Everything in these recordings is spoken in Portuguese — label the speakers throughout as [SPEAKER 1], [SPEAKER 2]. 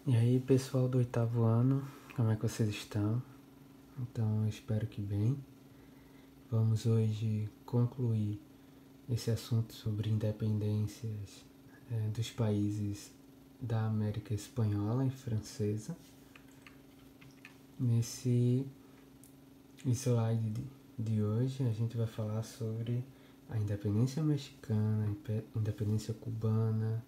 [SPEAKER 1] E aí, pessoal do 8º ano, como é que vocês estão? Então, eu espero que bem. Vamos hoje concluir esse assunto sobre independências dos países da América Espanhola e Francesa. Nesse slide de hoje, a gente vai falar sobre a independência mexicana, independência cubana,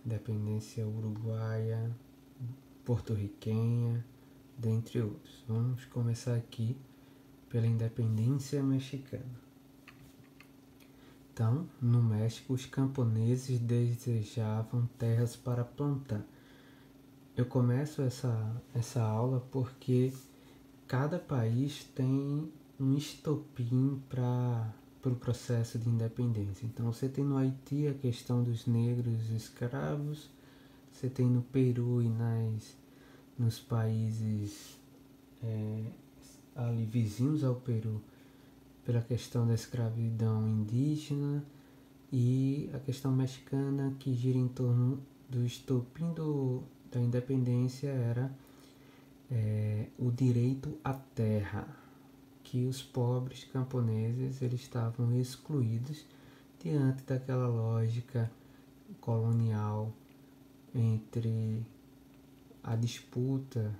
[SPEAKER 1] independência uruguaia, porto-riquenha, dentre outros. Vamos começar aqui pela independência mexicana. Então, no México, os camponeses desejavam terras para plantar. Eu começo essa aula porque cada país tem um estopim para o processo de independência. Então, você tem no Haiti a questão dos negros escravos, você tem no Peru e nos países ali vizinhos ao Peru pela questão da escravidão indígena e a questão mexicana que gira em torno do estopim da independência era o direito à terra, que os pobres camponeses eles estavam excluídos diante daquela lógica colonial entre a disputa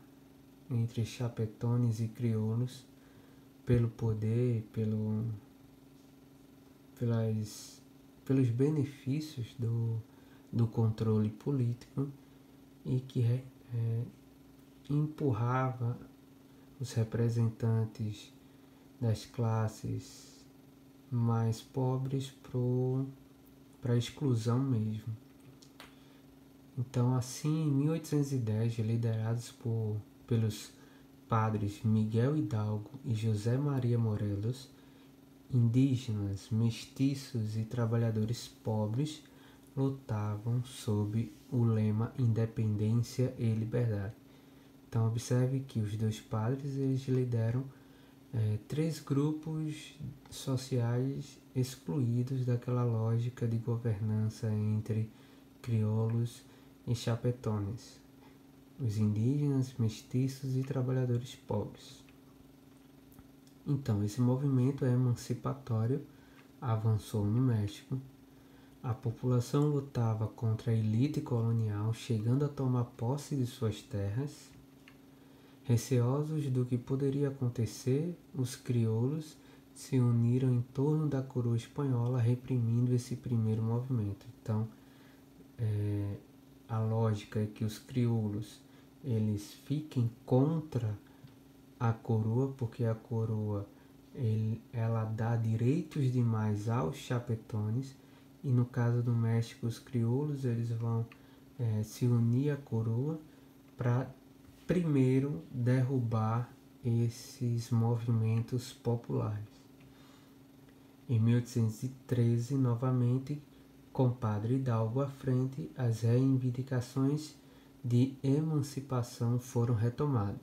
[SPEAKER 1] entre chapetones e crioulos pelo poder, pelos benefícios do controle político e que empurrava os representantes das classes mais pobres para a exclusão mesmo. Então, assim, em 1810, liderados pelos padres Miguel Hidalgo e José Maria Morelos, indígenas, mestiços e trabalhadores pobres lutavam sob o lema Independência e Liberdade. Então, observe que os dois padres eles lideram três grupos sociais excluídos daquela lógica de governança entre crioulos e chapetones, os indígenas, mestiços e trabalhadores pobres. Então, esse movimento emancipatório avançou no México. A população lutava contra a elite colonial, chegando a tomar posse de suas terras. Receosos do que poderia acontecer, os crioulos se uniram em torno da coroa espanhola, reprimindo esse primeiro movimento. Então, a lógica é que os crioulos eles fiquem contra a coroa, porque a coroa ela dá direitos demais aos chapetones, e no caso do México os crioulos eles vão se unir à coroa para primeiro derrubar esses movimentos populares. Em 1813, novamente, com Padre Hidalgo à frente, as reivindicações de emancipação foram retomadas.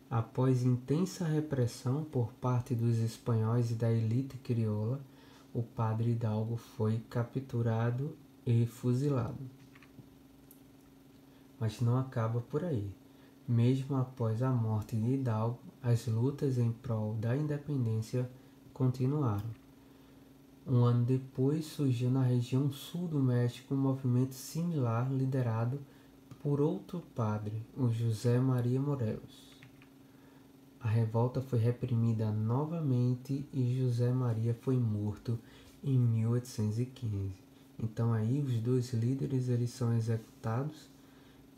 [SPEAKER 1] Após intensa repressão por parte dos espanhóis e da elite crioula, o Padre Hidalgo foi capturado e fuzilado. Mas não acaba por aí. Mesmo após a morte de Hidalgo, as lutas em prol da independência continuaram. Um ano depois, surgiu na região sul do México um movimento similar liderado por outro padre, o José Maria Morelos. A revolta foi reprimida novamente e José Maria foi morto em 1815. Então aí os dois líderes eles são executados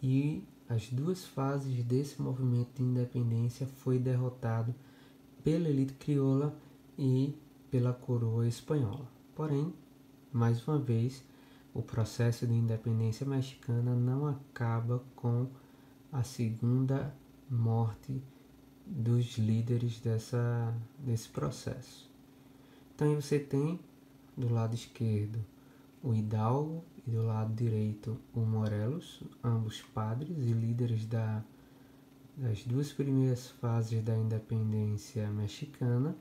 [SPEAKER 1] e as duas fases desse movimento de independência foi derrotado pela elite crioula e pela coroa espanhola. Porém, mais uma vez, o processo de independência mexicana não acaba com a segunda morte dos líderes desse processo. Então aí você tem do lado esquerdo o Hidalgo e do lado direito o Morelos, ambos padres e líderes das duas primeiras fases da independência mexicana.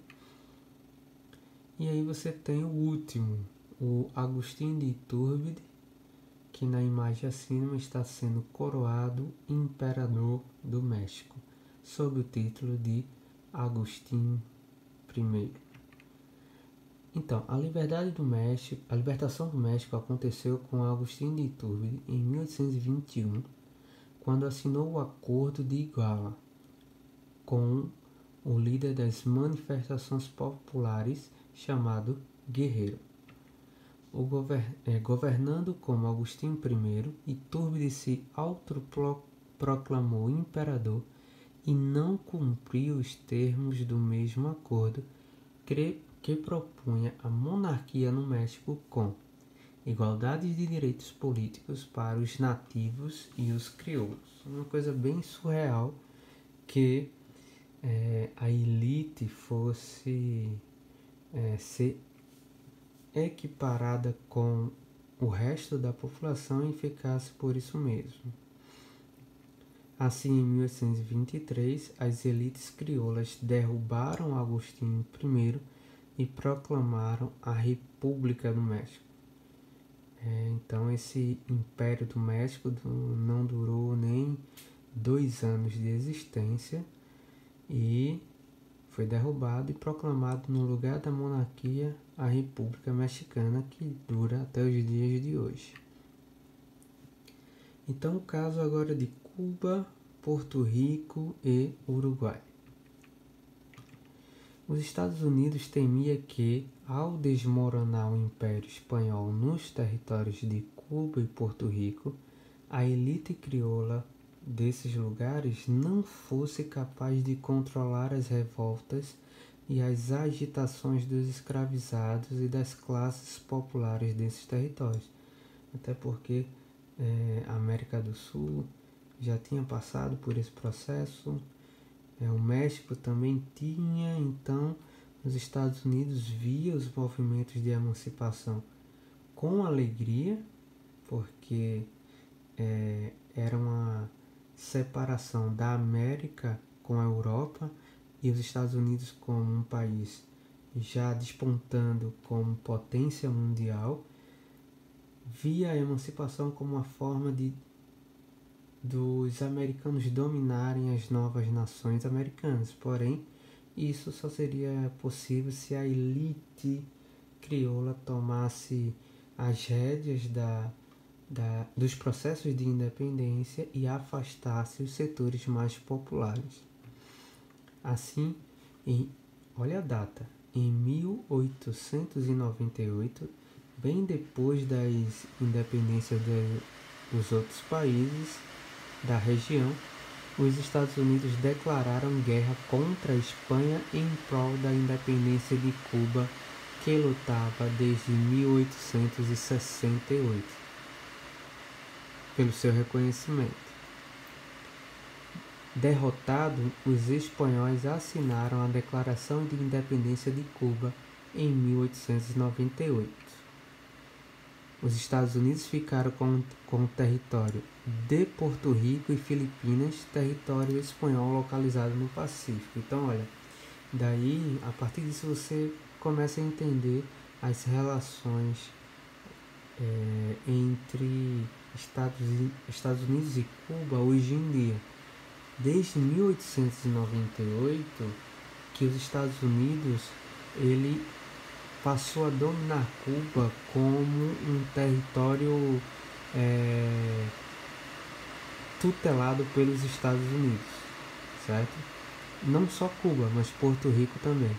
[SPEAKER 1] E aí você tem o último, o Agustín de Iturbide, que na imagem acima está sendo coroado imperador do México, sob o título de Agustín I. Então, a libertação do México aconteceu com Agustín de Iturbide em 1821, quando assinou o Acordo de Iguala com o líder das manifestações populares chamado Guerreiro. Governando como Agustín I, Iturbide se autoproclamou imperador e não cumpriu os termos do mesmo acordo que propunha a monarquia no México com igualdade de direitos políticos para os nativos e os crioulos. Uma coisa bem surreal que a elite fosse ser equiparada com o resto da população e ficasse por isso mesmo. Assim, em 1823, as elites crioulas derrubaram Agustín I e proclamaram a República do México. Então, esse Império do México não durou nem 2 anos de existência e foi derrubado e proclamado no lugar da monarquia a República Mexicana, que dura até os dias de hoje. Então, o caso agora de Cuba, Porto Rico e Uruguai. Os Estados Unidos temia que, ao desmoronar o Império Espanhol nos territórios de Cuba e Porto Rico, a elite crioula desses lugares não fosse capaz de controlar as revoltas e as agitações dos escravizados e das classes populares desses territórios. Até porque a América do Sul já tinha passado por esse processo, o México também tinha, então os Estados Unidos via os movimentos de emancipação com alegria, porque era uma separação da América com a Europa e os Estados Unidos como um país já despontando como potência mundial, via a emancipação como uma forma dos americanos dominarem as novas nações americanas. Porém, isso só seria possível se a elite crioula tomasse as rédeas dos processos de independência e afastasse os setores mais populares. Assim, olha a data, em 1898, bem depois das independências dos outros países da região, os Estados Unidos declararam guerra contra a Espanha em prol da independência de Cuba, que lutava desde 1868 pelo seu reconhecimento. Derrotado, os espanhóis assinaram a Declaração de Independência de Cuba em 1898. Os Estados Unidos ficaram com o território de Porto Rico e Filipinas, território espanhol localizado no Pacífico. Então, olha, daí, a partir disso você começa a entender as relações entre Estados Unidos e Cuba hoje em dia. Desde 1898, que os Estados Unidos ele passou a dominar Cuba como um território tutelado pelos Estados Unidos, certo? Não só Cuba, mas Porto Rico também.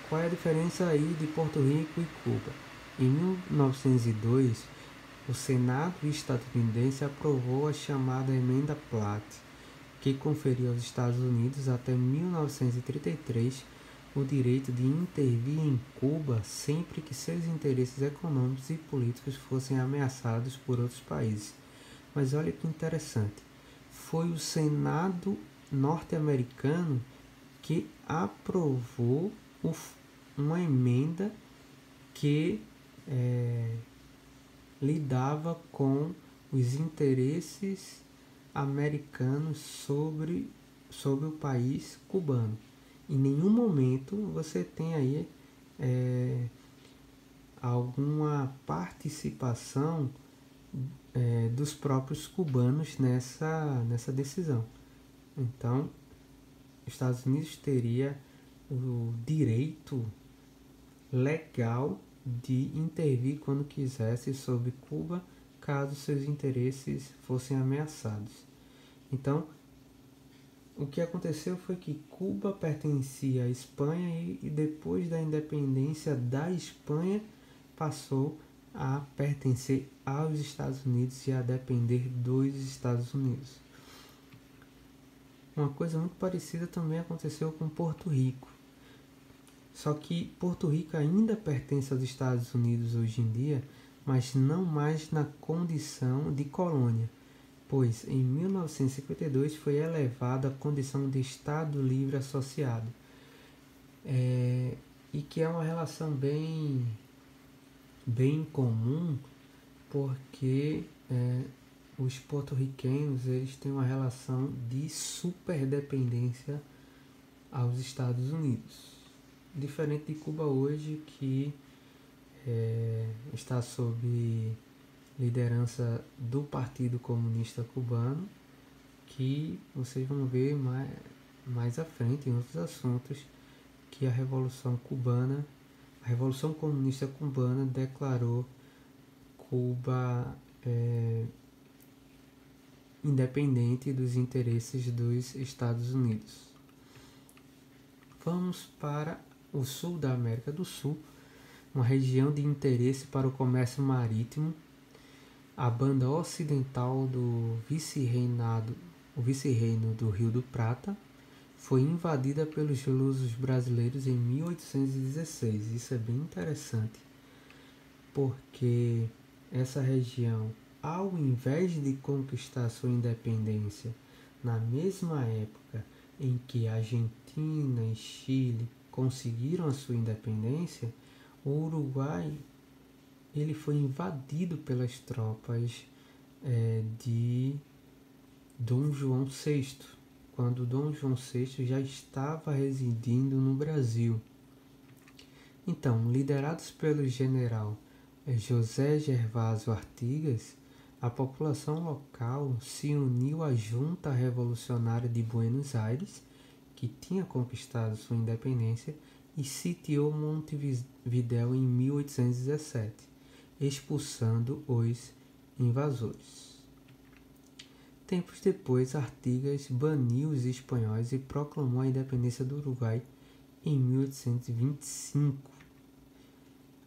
[SPEAKER 1] Qual é a diferença aí de Porto Rico e Cuba? Em 1902, o Senado estadunidense aprovou a chamada Emenda Platt, que conferia aos Estados Unidos até 1933 o direito de intervir em Cuba sempre que seus interesses econômicos e políticos fossem ameaçados por outros países. Mas olha que interessante, foi o Senado norte-americano que aprovou uma emenda que lidava com os interesses americanos sobre o país cubano. Em nenhum momento você tem aí alguma participação dos próprios cubanos nessa decisão. Então, os Estados Unidos teria o direito legal de intervir quando quisesse sobre Cuba, caso seus interesses fossem ameaçados. Então, o que aconteceu foi que Cuba pertencia à Espanha e depois da independência da Espanha passou a pertencer aos Estados Unidos e a depender dos Estados Unidos. Uma coisa muito parecida também aconteceu com Porto Rico. Só que Porto Rico ainda pertence aos Estados Unidos hoje em dia, mas não mais na condição de colônia, pois em 1952 foi elevado à condição de Estado Livre Associado, e que é uma relação bem comum, porque os porto-riquenhos eles têm uma relação de superdependência aos Estados Unidos, diferente de Cuba hoje, que está sob liderança do Partido Comunista Cubano, que vocês vão ver mais à frente em outros assuntos, que a Revolução Comunista Cubana declarou Cuba independente dos interesses dos Estados Unidos. Vamos para o sul da América do Sul, uma região de interesse para o comércio marítimo. A banda ocidental do vice-reino do Rio do Prata foi invadida pelos lusos brasileiros em 1816. Isso é bem interessante, porque essa região, ao invés de conquistar sua independência na mesma época em que a Argentina e Chile conseguiram a sua independência, o Uruguai ele foi invadido pelas tropas de Dom João VI, quando Dom João VI já estava residindo no Brasil. Então, liderados pelo general José Gervásio Artigas, a população local se uniu à Junta Revolucionária de Buenos Aires, que tinha conquistado sua independência, e sitiou Montevidéu em 1817, expulsando os invasores. Tempos depois, Artigas baniu os espanhóis e proclamou a independência do Uruguai em 1825.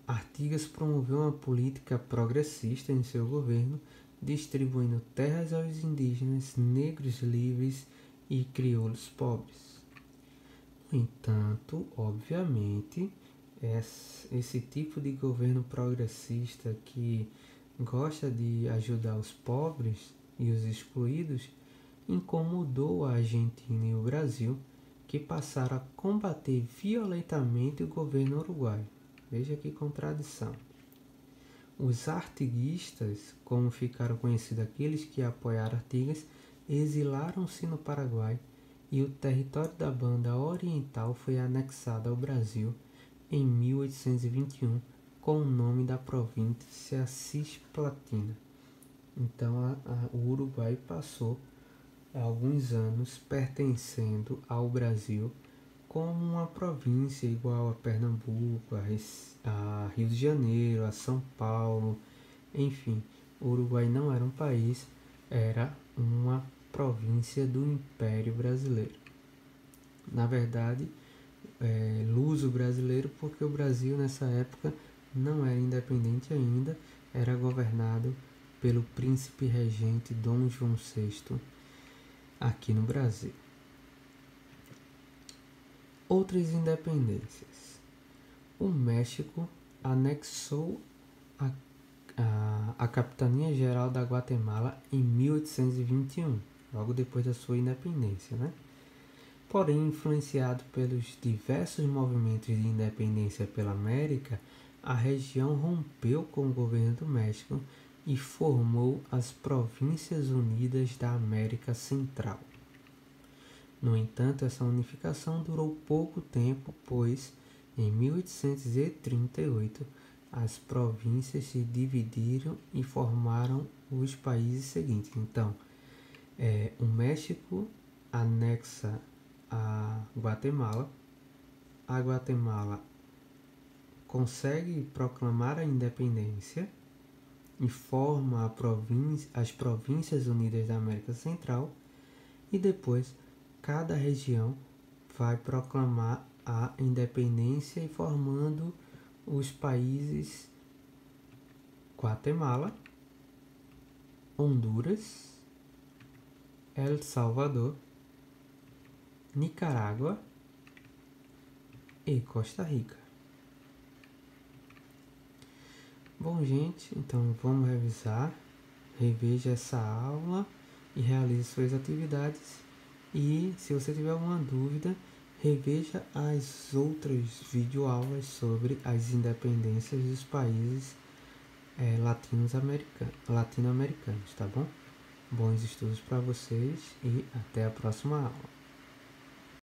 [SPEAKER 1] Artigas promoveu uma política progressista em seu governo, distribuindo terras aos indígenas, negros livres e crioulos pobres. No entanto, obviamente, esse tipo de governo progressista que gosta de ajudar os pobres e os excluídos incomodou a Argentina e o Brasil, que passaram a combater violentamente o governo uruguaio. Veja que contradição. Os artiguistas, como ficaram conhecidos aqueles que apoiaram Artigas, exilaram-se no Paraguai e o território da Banda Oriental foi anexado ao Brasil em 1821 com o nome da província Cisplatina. Então o Uruguai passou alguns anos pertencendo ao Brasil como uma província igual a Pernambuco, a Rio de Janeiro, a São Paulo, enfim, o Uruguai não era um país, era uma província do Império Brasileiro. Na verdade, luso brasileiro, porque o Brasil nessa época não era independente ainda, era governado pelo príncipe regente Dom João VI aqui no Brasil. Outras independências. O México anexou a Capitania Geral da Guatemala em 1821, logo depois da sua independência, né? Porém, influenciado pelos diversos movimentos de independência pela América, a região rompeu com o governo do México e formou as Províncias Unidas da América Central. No entanto, essa unificação durou pouco tempo, pois, em 1838, as províncias se dividiram e formaram os países seguintes. Então, o México anexa a Guatemala consegue proclamar a independência e forma as Províncias Unidas da América Central, e depois cada região vai proclamar a independência e formando os países Guatemala, Honduras, El Salvador, Nicarágua e Costa Rica. Bom, gente, então vamos reveja essa aula e realize suas atividades. E se você tiver alguma dúvida, reveja as outras videoaulas sobre as independências dos países latino-americanos, tá bom? Bons estudos para vocês e até a próxima aula.